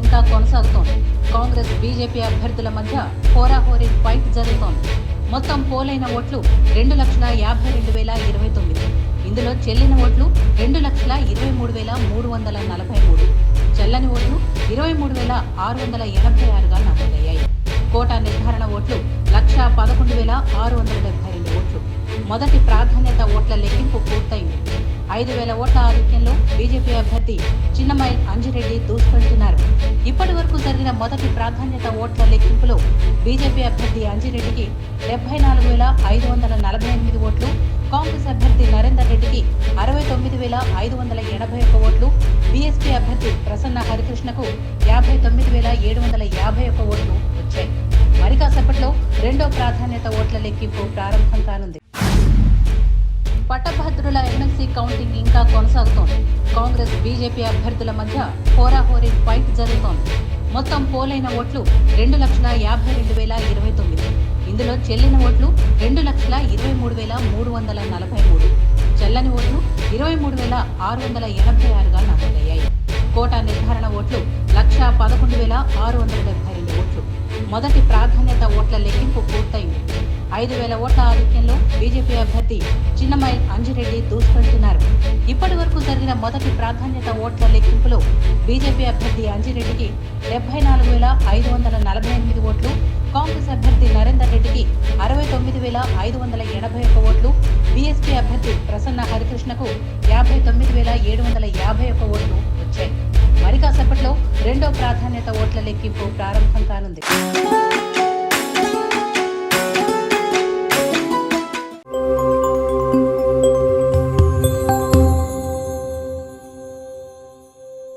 ఇంకా కొనసాగుతోంది. కాంగ్రెస్ బీజేపీ అభ్యర్థుల మధ్య హోరాహోరీ ఫైట్ జరుగుతోంది. మొత్తం పోలైన ఓట్లు 2,52,029. ఇందులో చెల్లిన ఓట్లు 2,23,343. చెల్లని ఓట్లు 23,686గా నమోదయ్యాయి. కోటా నిర్ధారణ ఓట్లు 1,11,672 ఓట్లు. మొదటి ప్రాధాన్యత ఓట్ల లెక్కింపు పూర్తయింది. 5,000 ఓట్ల ఆధిక్యంలో బీజేపీ అభ్యర్థి చిన్నమై అంజిరెడ్డి దూసుకెళ్తున్నారు. ఇప్పటి వరకు జరిగిన మొదటి ప్రాధాన్యత ఓట్ల లెక్కింపులో బీజేపీ అభ్యర్థి అంజిరెడ్డికి 74,548 ఓట్లు, కాంగ్రెస్ అభ్యర్థి నరేందర్ రెడ్డికి 69,581 ఓట్లు, బీఎస్పీ అభ్యర్థి ప్రసన్న హరికృష్ణకు 59,751 ఓట్లు వచ్చాయి. మరి కాసేపట్లో రెండో ప్రాధాన్యత ఓట్ల లెక్కింపు ప్రారంభం కానుంది. పట్టభద్రుల ఎమ్మెల్సీ కౌంటింగ్ ఇంకా కొనసాగుతోంది. కాంగ్రెస్ బీజేపీ అభ్యర్థుల మధ్య హోరాహోరీ ఫైట్ జరుగుతోంది. మొత్తం పోలైన ఓట్లు 2,52,029. ఇందులో చెల్లిన ఓట్లు 2,23,343. చెల్లని ఓట్లు 23,686గా నమోదయ్యాయి. కోటా నిర్ధారణ ఓట్లు 1,11,672 ఓట్లు. మొదటి ప్రాధాన్యత ఓట్ల లెక్కింపు పూర్తయింది. 5,000 ఓట్ల ఆధిక్యంలో బీజేపీ అభ్యర్థి చిన్నమై అంజిరెడ్డి దూసుకెళ్తున్నారు. ఇప్పటి వరకు జరిగిన మొదటి ప్రాధాన్యత ఓట్ల లెక్కింపులో బీజేపీ అభ్యర్థి అంజిరెడ్డికి 74,548 ఓట్లు, కాంగ్రెస్ అభ్యర్థి నరేందర్ రెడ్డికి 69,581 ఓట్లు, బీఎస్పీ అభ్యర్థి ప్రసన్న హరికృష్ణకు 59,751 ఓట్లు వచ్చాయి. మరి కాసేపట్లో రెండో ప్రాధాన్యత ఓట్ల లెక్కింపు ప్రారంభం కానుంది.